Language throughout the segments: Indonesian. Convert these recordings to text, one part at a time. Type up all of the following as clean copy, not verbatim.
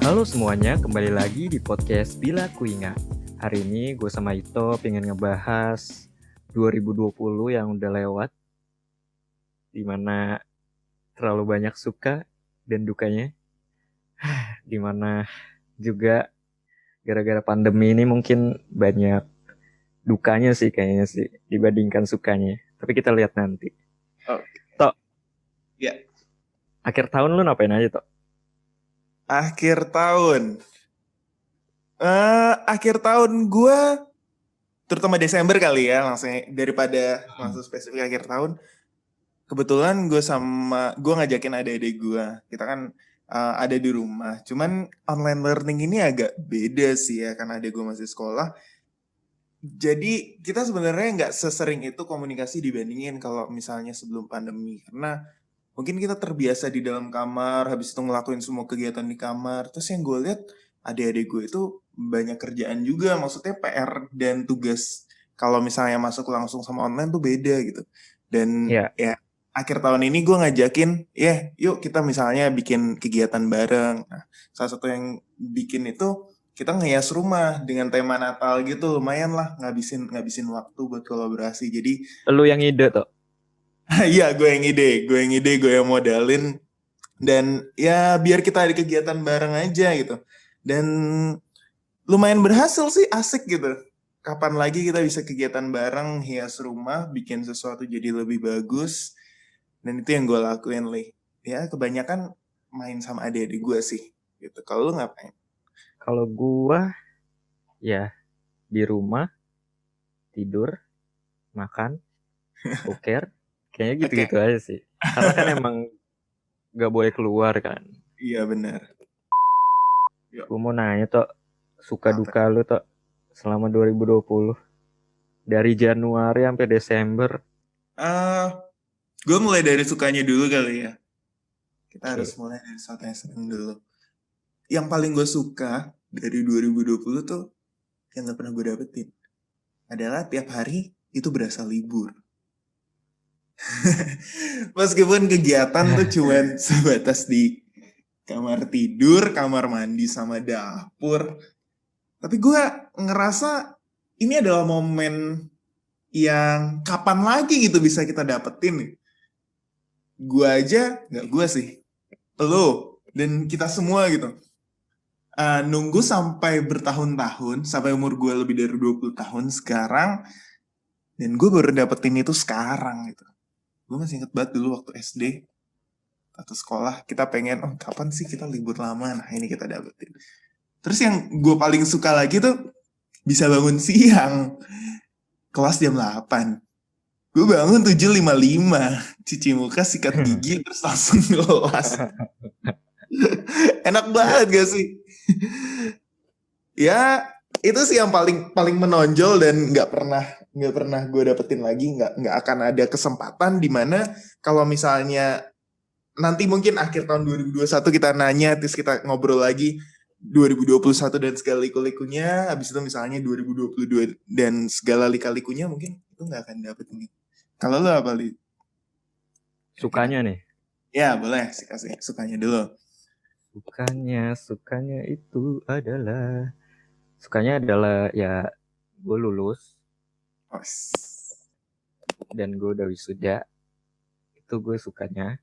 Halo semuanya, kembali lagi di podcast Bila Kuingat. Hari ini gue sama Ito pengen ngebahas 2020 yang udah lewat, dimana terlalu banyak suka dan dukanya, dimana juga gara-gara pandemi ini mungkin banyak dukanya sih kayaknya sih dibandingkan sukanya. Tapi kita lihat nanti. Oh, Tok, ya. akhir tahun lu ngapain aja, Tok? Akhir tahun. Akhir tahun gue, terutama Desember kali ya, langsung daripada langsung spesifik akhir tahun. Kebetulan gue ngajakin adik-adik gue. Kita kan ada di rumah. Cuman online learning ini agak beda sih ya, karena adik gue masih sekolah. Jadi kita sebenarnya nggak sesering itu komunikasi dibandingin kalau misalnya sebelum pandemi. Karena mungkin kita terbiasa di dalam kamar, habis itu ngelakuin semua kegiatan di kamar. Terus yang gue lihat adik-adik gue itu banyak kerjaan juga, maksudnya PR dan tugas. Kalau misalnya masuk langsung sama online tuh beda gitu. Dan Ya, ya akhir tahun ini gue ngajakin, yuk kita misalnya bikin kegiatan bareng. Nah, salah satu yang bikin itu kita ngehias rumah dengan tema Natal gitu, lumayan lah ngabisin waktu buat kolaborasi. Jadi lu yang ide, Tok. iya, gue yang modalin, dan ya biar kita ada kegiatan bareng aja gitu. Dan lumayan berhasil sih, asik gitu. Kapan lagi kita bisa kegiatan bareng, hias rumah, bikin sesuatu jadi lebih bagus. Dan itu yang gue lakuin, Li. Ya kebanyakan main sama adik-adik gue sih gitu. Kalau lu ngapain? Kalau gua ya di rumah tidur, makan, boker, kayaknya Oke. gitu-gitu aja sih. Karena kan emang gak boleh keluar kan. Iya benar. Yuk, Gue mau nanya Tok, suka apa? duka lu Tok selama 2020. Dari Januari sampai Desember. Ah, gue mulai dari sukanya dulu kali ya. Kita harus Oke. mulai dari sesuatu yang seneng dulu. Yang paling gue suka dari 2020 tuh, yang gak pernah gue dapetin, adalah tiap hari itu berasa libur. Meskipun kegiatan tuh cuman sebatas di kamar tidur, kamar mandi, sama dapur. Tapi gue ngerasa ini adalah momen yang kapan lagi gitu bisa kita dapetin. Gue aja, nggak gue sih, lo, dan kita semua gitu. Nunggu sampai bertahun-tahun, sampai umur gue lebih dari 20 tahun sekarang, dan gue baru dapetin itu sekarang gitu. Gue masih inget banget dulu waktu SD atau sekolah, kita pengen, oh kapan sih kita libur lama, nah ini kita dapetin. Terus yang gue paling suka lagi tuh, bisa bangun siang, kelas jam 8. Gue bangun 7.55, cuci muka, sikat gigi, terus langsung kelas. Enak banget gak sih? Ya itu sih yang paling paling menonjol, dan nggak pernah gue dapetin lagi, nggak akan ada kesempatan di mana kalau misalnya nanti mungkin akhir tahun 2021 kita nanya, terus kita ngobrol lagi 2021 dan segala liku-likunya, habis itu misalnya 2022 dan segala lika-likunya, mungkin itu nggak akan dapet ini. Kalau lo apa, Li? Kira-kira? Sukanya nih. Ya boleh sih, kasih sukanya dulu. Sukanya itu adalah. Sukanya adalah ya gue lulus Oh, dan gue udah wisuda. Itu gue sukanya.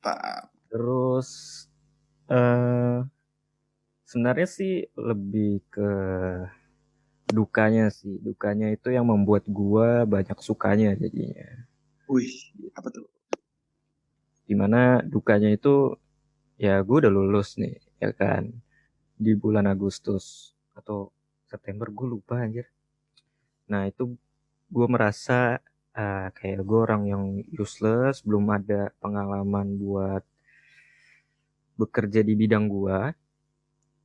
Pak. Terus eh sebenarnya sih lebih ke dukanya sih. Dukanya itu yang membuat gue banyak sukanya jadinya. Wih, apa tuh? Dimana dukanya itu ya gue udah lulus nih ya kan di bulan Agustus atau September gue lupa anjir. Nah itu gue merasa kayak gue orang yang useless, belum ada pengalaman buat bekerja di bidang gue,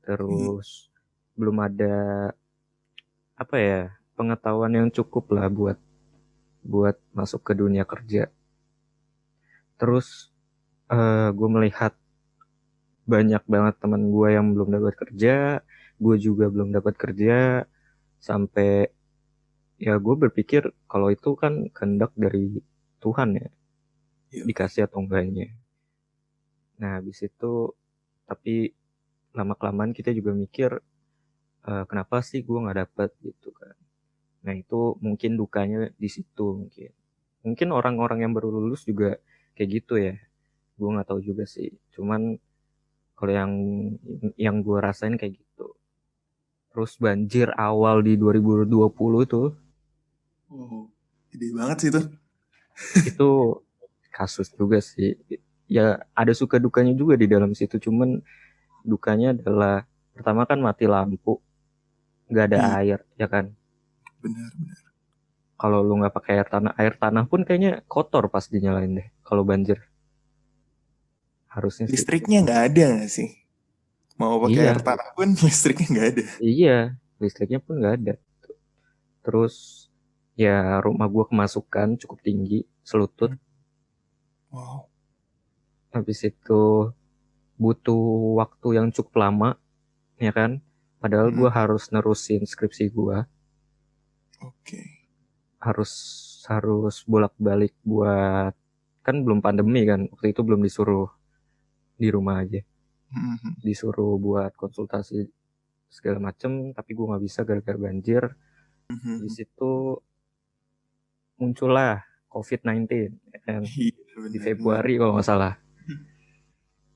terus belum ada apa ya pengetahuan yang cukup lah buat buat masuk ke dunia kerja. Terus gue melihat banyak banget teman gue yang belum dapat kerja, gue juga belum dapat kerja, sampai ya gue berpikir kalau itu kan kehendak dari Tuhan ya, Yuk. dikasih atau enggaknya. Nah habis itu tapi lama-kelamaan kita juga mikir, kenapa sih gue nggak dapet gitu kan. Nah itu mungkin dukanya di situ mungkin. Mungkin orang-orang yang baru lulus juga kayak gitu ya. Gue nggak tahu juga sih. Cuman kalau yang gue rasain kayak gitu. Terus banjir awal di 2020 Oh, gede banget sih itu. itu kasus juga sih. Ya ada suka dukanya juga di dalam situ. Cuman dukanya adalah pertama kan mati lampu, nggak ada Iya, air, ya kan. benar-benar. Kalau lu nggak pakai air tanah pun kayaknya kotor pas dinyalain deh. Kalau banjir harusnya sih. Listriknya nggak ada nggak sih? Mau pakai air Iya, tanah pun listriknya nggak ada. iya, listriknya pun nggak ada. Terus ya rumah gua kemasukan cukup tinggi, selutut. Hmm. Wow. Habis itu butuh waktu yang cukup lama, ya kan. Padahal Hmm. gua harus nerusin skripsi gua, Oke. harus harus bolak-balik buat, kan belum pandemi kan, waktu itu belum disuruh di rumah aja, Hmm. disuruh buat konsultasi segala macem, tapi gue nggak bisa gara-gara banjir. Di Hmm. situ muncullah COVID-19 kan, Iya, di benar-benar. Februari kalau nggak salah.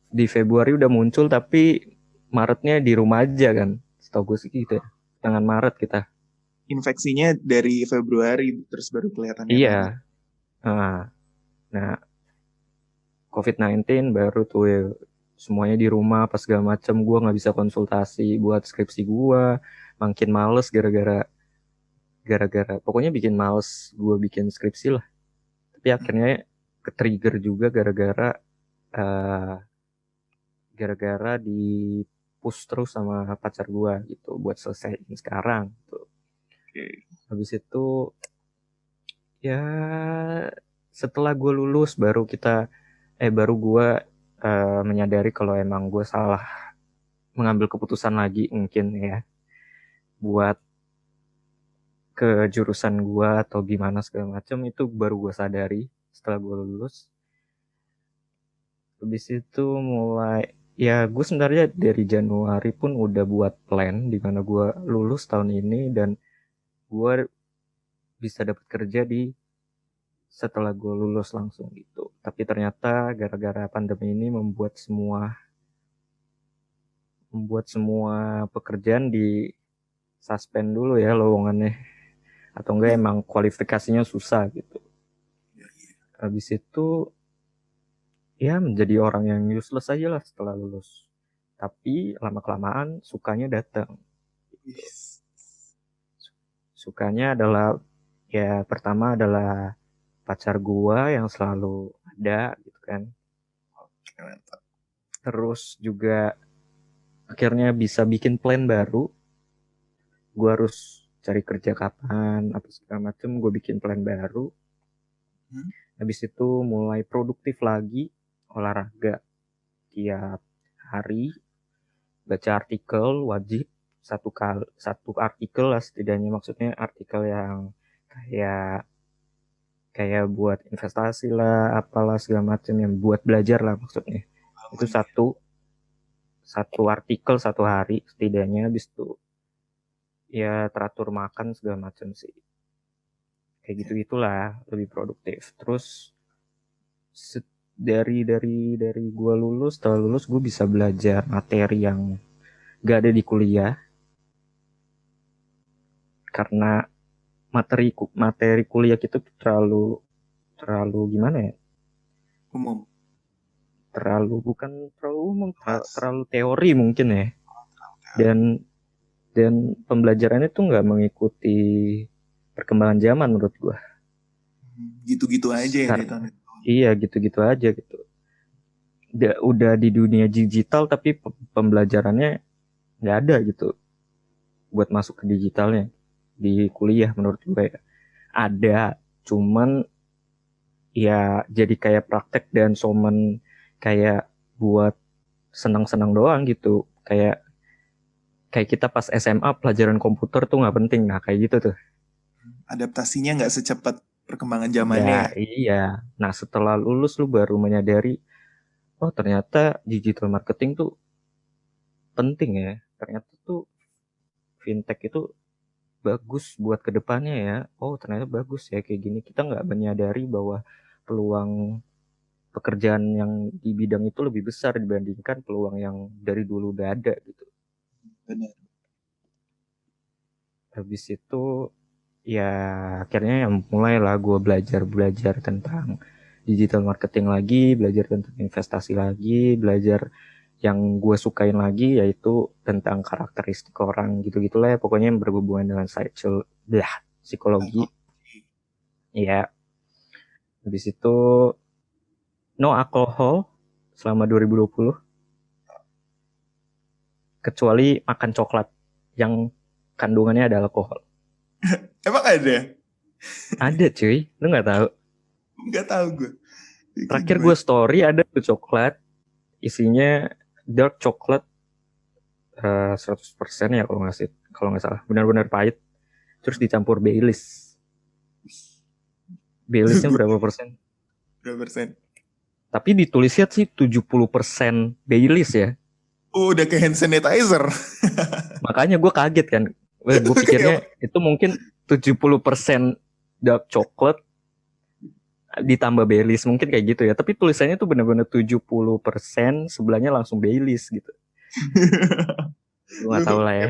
Di Februari udah muncul tapi Maretnya di rumah aja kan, setahu gue sih gitu ya. Tangan Maret kita. Infeksinya dari Februari terus baru kelihatannya Iya. lama. Nah, COVID-19 baru tuh ya, semuanya di rumah pas segala macem. Gue nggak bisa konsultasi buat skripsi gue, makin males gara-gara pokoknya bikin males gue bikin skripsi lah. Tapi akhirnya ke trigger juga uh, gara-gara di push terus sama pacar gue gitu buat selesaiin sekarang gitu. Oke. Habis itu ya setelah gue lulus baru gue menyadari kalau emang gue salah mengambil keputusan lagi mungkin ya buat ke jurusan gue atau gimana segala macam. Itu baru gue sadari setelah gue lulus. Habis itu mulai ya gue sebenarnya dari Januari pun udah buat plan di mana gue lulus tahun ini dan gue bisa dapat kerja di setelah gue lulus langsung gitu. Tapi ternyata gara-gara pandemi ini membuat semua pekerjaan di suspend dulu ya lowongannya, atau enggak Ya, emang kualifikasinya susah gitu. ya, ya. Habis itu ya menjadi orang yang useless aja lah setelah lulus. Tapi lama kelamaan sukanya datang. Wis. Sukanya adalah ya pertama adalah pacar gua yang selalu ada gitu kan. Mantap. Terus juga akhirnya bisa bikin plan baru. Gua harus cari kerja kapan apa segala macem, gue bikin plan baru. Hmm. Habis itu mulai produktif lagi, olahraga tiap hari, baca artikel wajib satu artikel lah setidaknya, maksudnya artikel yang kayak kayak buat investasi lah apalah segala macam yang buat belajar lah maksudnya. Itu Aman ya. satu satu artikel satu hari setidaknya. Habis itu ya teratur makan segala macam sih, kayak gitu Ya. gitulah, lebih produktif. Terus dari gue lulus, setelah lulus gue bisa belajar materi yang gak ada di kuliah, karena materi materi kuliah kita tuh terlalu terlalu gimana ya, Umum. bukan terlalu umum, Luas. terlalu teori mungkin ya. Dan dan pembelajarannya tuh nggak mengikuti perkembangan zaman menurut gue. Gitu-gitu aja ya dari tahun itu. Iya gitu-gitu aja gitu. Udah di dunia digital tapi pembelajarannya nggak ada gitu buat masuk ke digitalnya di kuliah menurut gue ya. Ada, cuman ya jadi kayak praktek dan somen, kayak buat senang-senang doang gitu, kayak kayak kita pas SMA pelajaran komputer tuh nggak penting, nah kayak gitu tuh. Adaptasinya nggak secepat perkembangan Ya zamannya ya. iya, nah setelah lulus lu baru menyadari oh ternyata digital marketing tuh penting ya. Ternyata tuh fintech itu bagus buat kedepannya ya. Oh ternyata bagus ya kayak gini. Kita nggak menyadari bahwa peluang pekerjaan yang di bidang itu lebih besar dibandingkan peluang yang dari dulu udah ada gitu. Benar. Habis itu ya akhirnya yang mulailah gue belajar tentang digital marketing lagi, belajar tentang investasi lagi, belajar yang gue sukain lagi yaitu tentang karakteristik orang gitu-gitu lah ya, pokoknya yang berhubungan dengan psikologi. Ya, habis itu no alcohol selama 2020 kecuali makan coklat yang kandungannya ada alkohol. Emang ada? Ada cuy, lu nggak tahu? Nggak tahu gue. Terakhir gue story ada tuh coklat isinya dark coklat 100% ya kalau nggak salah, benar-benar pahit, terus dicampur Baileys. Baileysnya berapa persen? Berapa persen? Tapi ditulisnya sih 70% Baileys ya. Oh, udah ke hand sanitizer. Makanya gue kaget kan. Gue pikirnya itu mungkin 70% dark chocolate ditambah Baileys, mungkin kayak gitu ya. Tapi tulisannya tuh benar-benar 70%, sebelahnya langsung Baileys gitu. Gue gak tahu lah ya.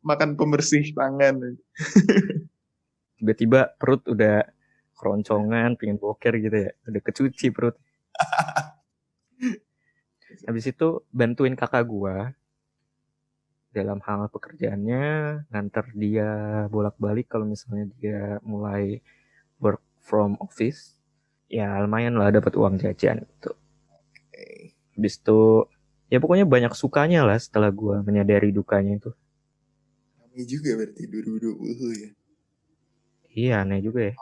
Makan pembersih tangan. Tiba-tiba perut udah keroncongan, pengen boker gitu ya. Udah kecuci perut. Habis itu bantuin kakak gue dalam hal pekerjaannya, nganter dia bolak-balik kalau misalnya dia mulai work from office. Ya lumayan lah dapat uang jajan gitu. Habis itu ya pokoknya banyak sukanya lah setelah gue menyadari dukanya itu. Ini juga berarti 2020 ya. Iya aneh juga ya.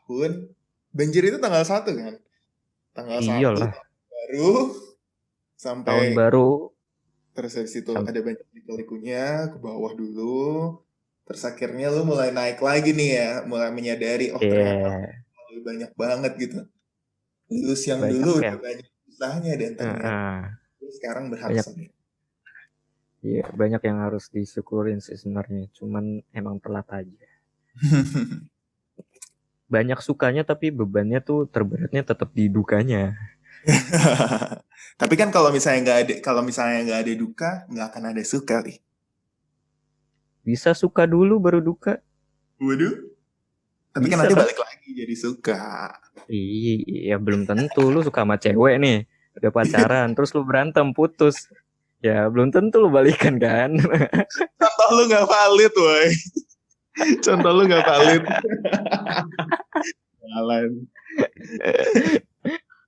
Tahun banjir itu tanggal 1 kan? Tanggal 1 Iyalah. baru sampai Tahun baru. terus habis itu ada banyak liku-likunya ke bawah dulu. Terus akhirnya lu mulai naik lagi nih ya, mulai menyadari ternyata lebih banyak banget gitu. Lulus yang banyak dulu udah yang banyak usahanya dan ternyata sekarang berhasil. Iya, banyak yang harus disyukurin sih sebenarnya. Cuman emang telat aja. Banyak sukanya tapi bebannya tuh terberatnya tetap di dukanya. Tapi kan kalau misalnya nggak ada duka, nggak akan ada suka nih. Bisa suka dulu baru duka. Waduh. Tapi kan Bisa nanti kan? balik lagi jadi suka. Iya, belum tentu lu suka sama cewek nih. Udah pacaran, terus lu berantem, putus. Ya, belum tentu lu balikan kan? Contoh lu nggak valid, woy. Contoh lu nggak valid. Jalan.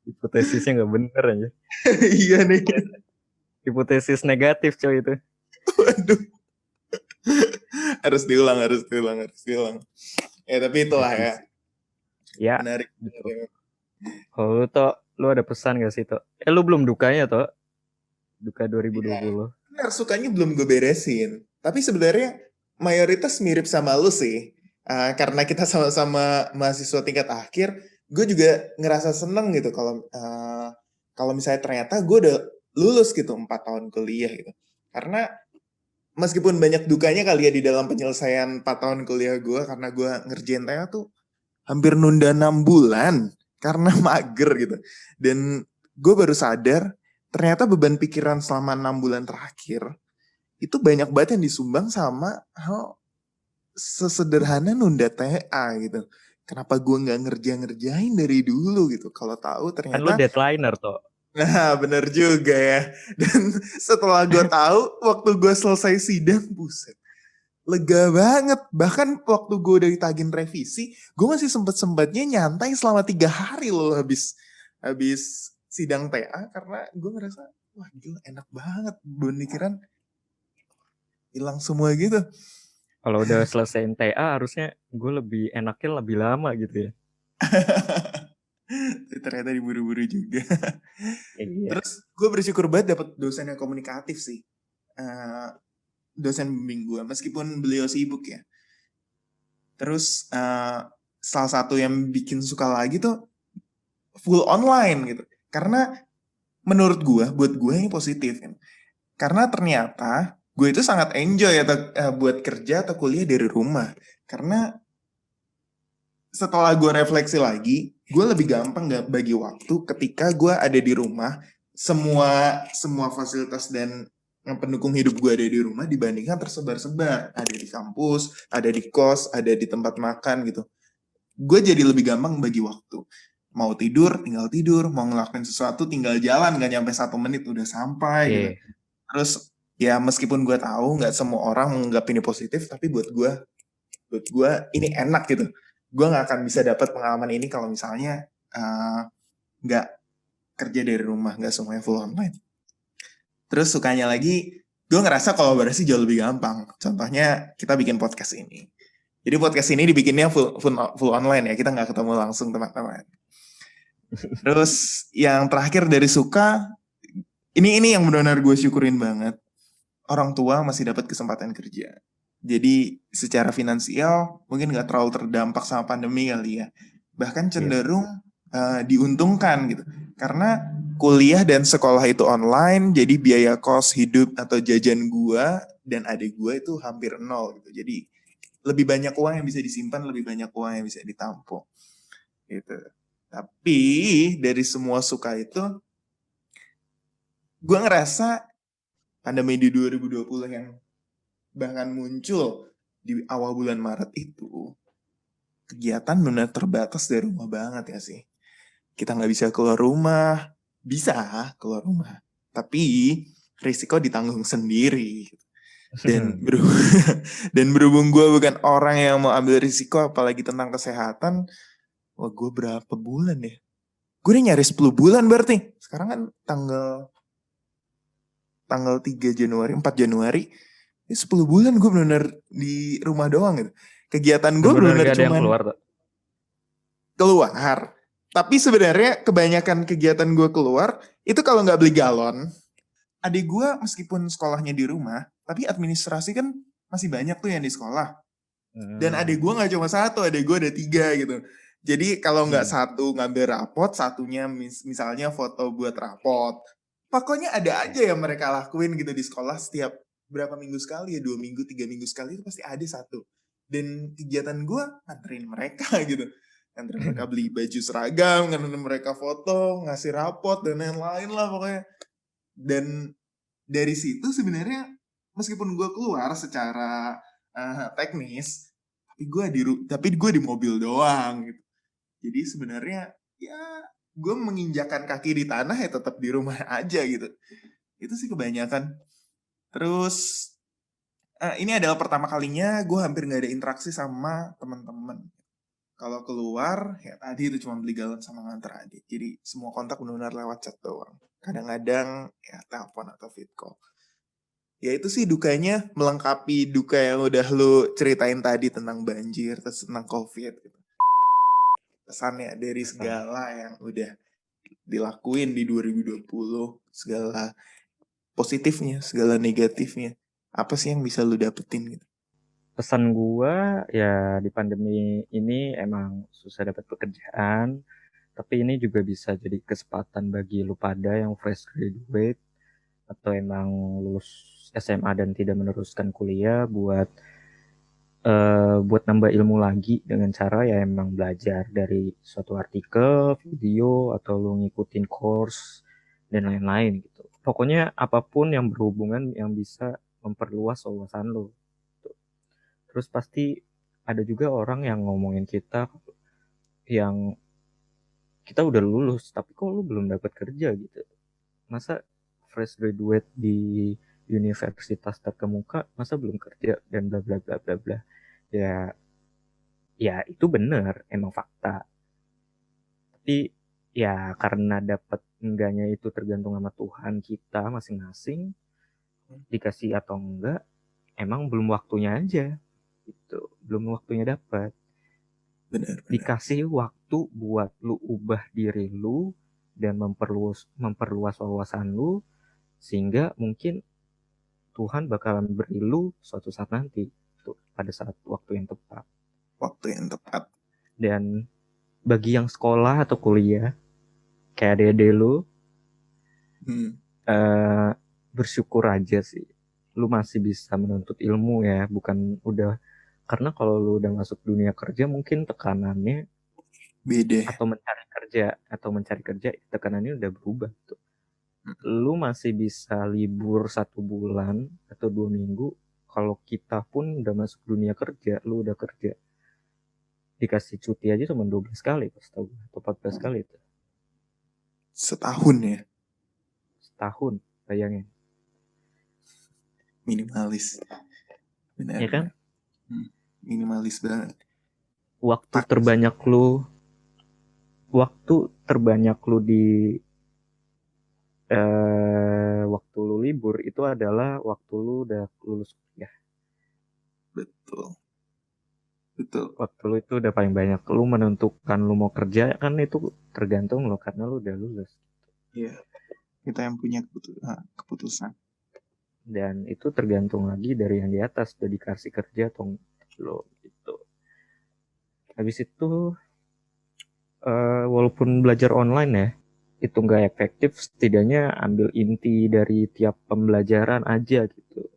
Hipotesisnya nggak bener aja. Iya nih. Hipotesis negatif coy itu. Waduh. harus diulang. Ya tapi itulah ya. Ya. Menarik. Oh, lu ada pesan gak sih, Tok? Lu belum dukanya, Tok? Duka 2020. Benar, sukanya belum gue beresin. Tapi sebenarnya mayoritas mirip sama lu sih. Karena kita sama-sama mahasiswa tingkat akhir, gue juga ngerasa seneng gitu kalau misalnya ternyata gue udah lulus gitu 4 tahun kuliah gitu. Karena meskipun banyak dukanya kali ya di dalam penyelesaian 4 tahun kuliah gue, karena gue ngerjain TA tuh hampir nunda 6 bulan karena mager gitu. Dan gue baru sadar ternyata beban pikiran selama 6 bulan terakhir itu banyak banget yang disumbang sama hal sesederhana nunda TA gitu. Kenapa gue nggak ngerjain dari dulu gitu? Kalau tahu Kan lu ternyata. deadlineer, Tok. Nah, bener juga ya. Dan setelah gue tahu, waktu gue selesai sidang, buset, lega banget. Bahkan waktu gue udah ditagih revisi, gue masih sempet-sempetnya nyantai selama 3 hari loh habis sidang TA, karena gue ngerasa, wah gila enak banget. Pemikiran hilang semua gitu. Kalau udah selesai TA harusnya gue lebih enaknya lebih lama gitu ya. Ternyata diburu-buru juga. Iya. Terus gue bersyukur banget dapet dosen yang komunikatif sih. Dosen bimbing gue, meskipun beliau sibuk ya. Terus salah satu yang bikin suka lagi tuh full online gitu. Karena menurut gue, buat gue ini positif kan. Karena ternyata gue itu sangat enjoy buat kerja atau kuliah dari rumah. Karena setelah gue refleksi lagi, gue lebih gampang gak bagi waktu ketika gue ada di rumah. Semua fasilitas dan yang pendukung hidup gue ada di rumah dibandingkan tersebar-sebar. Ada di kampus, ada di kos, ada di tempat makan gitu. Gue jadi lebih gampang bagi waktu. Mau tidur, mau ngelakuin sesuatu tinggal jalan, gak nyampe 1 menit udah sampai gitu. Iya. Terus ya meskipun gue tahu nggak semua orang menganggap ini positif, tapi buat gue ini enak gitu. Gue nggak akan bisa dapat pengalaman ini kalau misalnya nggak kerja dari rumah, nggak semuanya full online. Terus sukanya lagi, gue ngerasa kolaborasi jauh lebih gampang. Contohnya kita bikin podcast ini. Jadi podcast ini dibikinnya full online ya, kita nggak ketemu langsung teman-teman. Terus yang terakhir dari suka, ini yang benar-benar gue syukurin banget. Orang tua masih dapat kesempatan kerja. Jadi secara finansial mungkin nggak terlalu terdampak sama pandemi kali ya. Bahkan Iya. cenderung diuntungkan gitu. Karena kuliah dan sekolah itu online, jadi biaya kos hidup atau jajan gua dan adik gua itu hampir nol gitu. Jadi lebih banyak uang yang bisa disimpan, lebih banyak uang yang bisa ditampung gitu. Tapi dari semua suka itu, gua ngerasa pandemi di 2020 yang bahkan muncul di awal bulan Maret itu, kegiatan benar terbatas dari rumah banget ya sih. Kita nggak bisa keluar rumah, bisa keluar rumah, tapi risiko ditanggung sendiri. Dan berhubung, dan berhubung gue bukan orang yang mau ambil risiko, apalagi tentang kesehatan, wah gue berapa bulan ya? Gue udah nyari 10 bulan berarti. Sekarang kan tanggal tanggal 3 Januari, 4 Januari, ini 10 bulan gue benar-benar di rumah doang gitu. Kegiatan gue Bener-bener benar-benar gak ada yang cuman keluar tuh. keluar. Tapi sebenarnya kebanyakan kegiatan gue keluar, itu kalau nggak beli galon, adik gue meskipun sekolahnya di rumah, tapi administrasi kan masih banyak tuh yang di sekolah. Dan adik gue nggak cuma satu, adik gue ada 3 gitu. Jadi kalau nggak Hmm. satu ngambil rapot, satunya misalnya foto buat rapot. Pokoknya ada aja yang mereka lakuin gitu di sekolah setiap berapa minggu sekali ya, 2 minggu, 3 minggu sekali itu pasti ada satu. Dan kegiatan gue nganterin mereka gitu. Nganterin mereka beli baju seragam, nganterin mereka foto, ngasih rapot, dan lain-lain lah pokoknya. Dan dari situ sebenarnya meskipun gue keluar secara teknis, tapi gue di mobil doang gitu. Jadi sebenarnya ya gue menginjakan kaki di tanah ya tetap di rumah aja gitu. Itu sih kebanyakan. Terus ini adalah pertama kalinya gue hampir nggak ada interaksi sama teman-teman. Kalau keluar ya tadi itu cuma beli galon sama nganter adik. Jadi semua kontak benar-benar lewat chat doang. Kadang-kadang ya telepon atau video call. Ya itu sih dukanya melengkapi duka yang udah lu ceritain tadi tentang banjir, terus tentang COVID gitu. Pesannya dari Pesan. segala yang udah dilakuin di 2020, segala positifnya, segala negatifnya. Apa sih yang bisa lu dapetin gitu? Pesan gua ya di pandemi ini emang susah dapat pekerjaan, tapi ini juga bisa jadi kesempatan bagi lu pada yang fresh graduate atau emang lulus SMA dan tidak meneruskan kuliah buat nambah ilmu lagi dengan cara ya emang belajar dari suatu artikel, video, atau lu ngikutin course dan lain-lain gitu. Pokoknya apapun yang berhubungan yang bisa memperluas wawasan lu. Terus pasti ada juga orang yang ngomongin kita yang kita udah lulus tapi kok lu belum dapat kerja gitu. Masa fresh graduate di universitas terkemuka masa belum kerja dan bla bla bla bla bla. Ya ya itu bener emang fakta. Tapi ya karena dapat enggaknya itu tergantung sama Tuhan kita masing-masing, dikasih atau enggak emang belum waktunya aja gitu, belum waktunya dapat. Benar-benar. Dikasih waktu buat lu ubah diri lu dan memperluas wawasan lu sehingga mungkin Tuhan bakalan beri lu suatu saat nanti tuh pada saat waktu yang tepat. Waktu yang tepat. Dan bagi yang sekolah atau kuliah kayak adik-adik lu Hmm. eh, bersyukur aja sih. Lu masih bisa menuntut ilmu ya, bukan udah, karena kalau lu udah masuk dunia kerja mungkin tekanannya Beda. atau mencari kerja tekanannya udah berubah tuh. Lu masih bisa libur 1 bulan atau 2 minggu. Kalau kita pun udah masuk dunia kerja, lu udah kerja, dikasih cuti aja cuma 12 kali pas tahu, atau 14 kali itu Setahun ya, setahun, bayangin. minimalis. Ya kan? Benar-benar. Minimalis banget. waktu Tak. terbanyak lu waktu terbanyak lu di waktu lu libur itu adalah waktu lu udah lulus kuliah. Betul. Betul. Waktu lu itu udah paling banyak. Lu menentukan lu mau kerja kan itu tergantung lo karena lu udah lulus. Iya. Kita yang punya keputusan. Dan itu tergantung lagi dari yang di atas udah dikasih kerja atau lo gitu. Habis itu walaupun belajar online ya, itu nggak efektif, setidaknya ambil inti dari tiap pembelajaran aja gitu.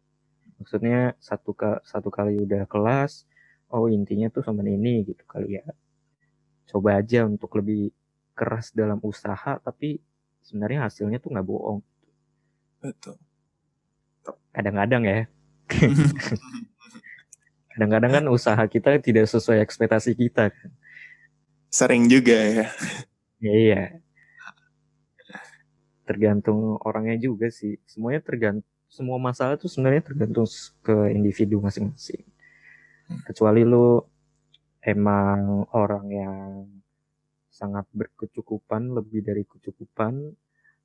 Maksudnya satu kali udah kelas, oh intinya tuh sama ini gitu kali ya. Coba aja untuk lebih keras dalam usaha, tapi sebenarnya hasilnya tuh nggak bohong. Betul. Kadang-kadang ya, kadang-kadang kan usaha kita tidak sesuai ekspektasi kita kan. Sering juga ya. Ya iya, tergantung orangnya juga sih. Semua masalah tuh sebenarnya tergantung ke individu masing-masing. Kecuali lu emang orang yang sangat berkecukupan, lebih dari kecukupan,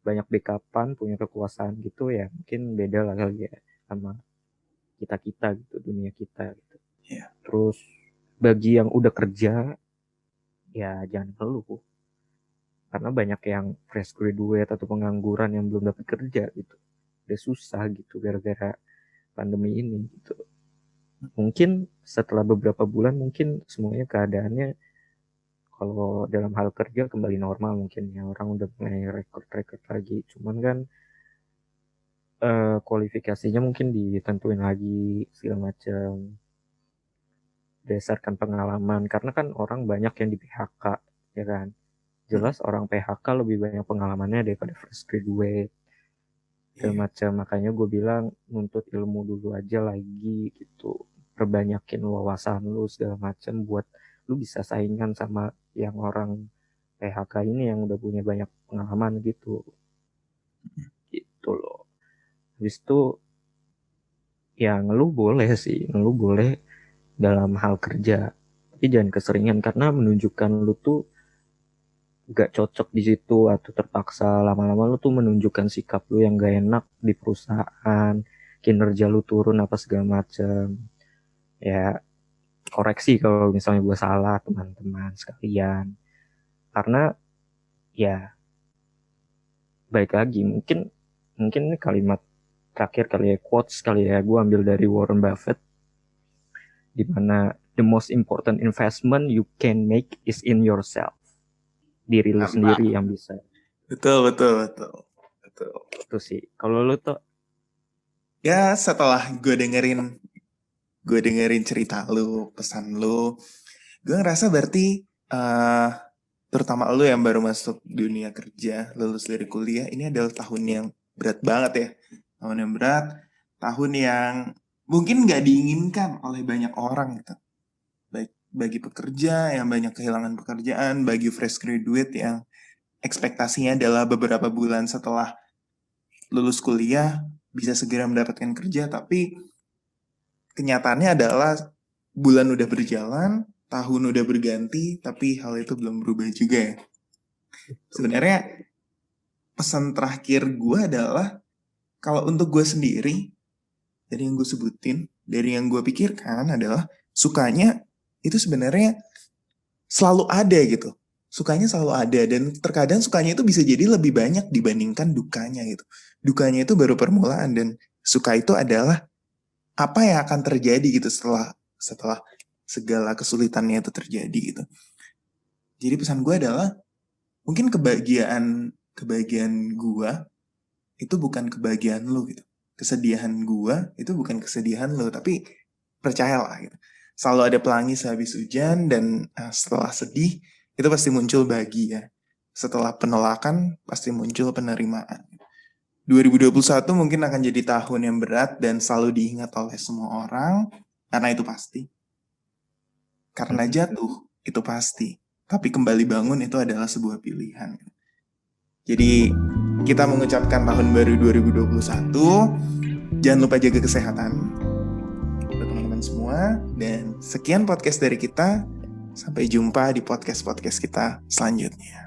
banyak backupan, punya kekuasaan gitu ya, mungkin beda lah kali ya sama kita-kita gitu, dunia kita gitu. Yeah. Terus bagi yang udah kerja, ya jangan keluh. Karena banyak yang fresh graduate atau pengangguran yang belum dapat kerja gitu. Udah susah gitu gara-gara pandemi ini gitu. Mungkin setelah beberapa bulan mungkin semuanya keadaannya kalau dalam hal kerja kembali normal, mungkin ya orang udah mulai rekrut lagi. Cuman kan kualifikasinya mungkin ditentuin lagi segala macam berdasarkan pengalaman, karena kan orang banyak yang di PHK ya kan. Jelas orang PHK lebih banyak pengalamannya daripada fresh graduate segala macam. Makanya gue bilang nuntut ilmu dulu aja lagi gitu, perbanyakin wawasan lu segala macam buat lu bisa saingan sama yang orang PHK ini yang udah punya banyak pengalaman gitu gitu loh. Habis itu ya ngeluh boleh sih, ngeluh boleh dalam hal kerja, tapi jangan keseringan karena menunjukkan lu tuh gak cocok di situ atau terpaksa lama-lama lu tuh menunjukkan sikap lu yang gak enak di perusahaan, kinerja lu turun apa segala macem. Ya koreksi kalau misalnya gue salah teman-teman sekalian, karena ya baik lagi mungkin mungkin ini kalimat terakhir kali ya, quotes kali ya, gue ambil dari Warren Buffett, di mana the most important investment you can make is in yourself, diri lu sendiri yang bisa. Betul, betul, betul. Betul. Itu sih kalau lu tuh. Ya setelah gue dengerin cerita lu, pesan lu, gue ngerasa berarti terutama lu yang baru masuk dunia kerja, lulus dari kuliah, ini adalah tahun yang berat banget ya. Tahun yang berat, tahun yang mungkin gak diinginkan oleh banyak orang gitu. Baik bagi pekerja yang banyak kehilangan pekerjaan, bagi fresh graduate yang ekspektasinya adalah beberapa bulan setelah lulus kuliah bisa segera mendapatkan kerja, tapi kenyataannya adalah bulan udah berjalan, tahun udah berganti, tapi hal itu belum berubah juga ya. Sebenarnya pesan terakhir gue adalah, kalau untuk gue sendiri, dari yang gue sebutin, dari yang gue pikirkan adalah, sukanya itu sebenarnya selalu ada gitu. Sukanya selalu ada, dan terkadang sukanya itu bisa jadi lebih banyak dibandingkan dukanya gitu. Dukanya itu baru permulaan, dan suka itu adalah apa yang akan terjadi gitu setelah setelah segala kesulitannya itu terjadi gitu. Jadi pesan gue adalah, mungkin kebahagiaan gue itu bukan kebahagiaan lo gitu. Kesedihan gue itu bukan kesedihan lo, tapi percayalah gitu. Selalu ada pelangi sehabis hujan, dan setelah sedih itu pasti muncul bahagia. Setelah penolakan pasti muncul penerimaan. 2021 mungkin akan jadi tahun yang berat dan selalu diingat oleh semua orang, karena itu pasti. Karena jatuh itu pasti, tapi kembali bangun itu adalah sebuah pilihan. Jadi kita mengucapkan tahun baru 2021. Jangan lupa jaga kesehatan buat teman-teman semua. Dan sekian podcast dari kita. Sampai jumpa di podcast-podcast kita selanjutnya.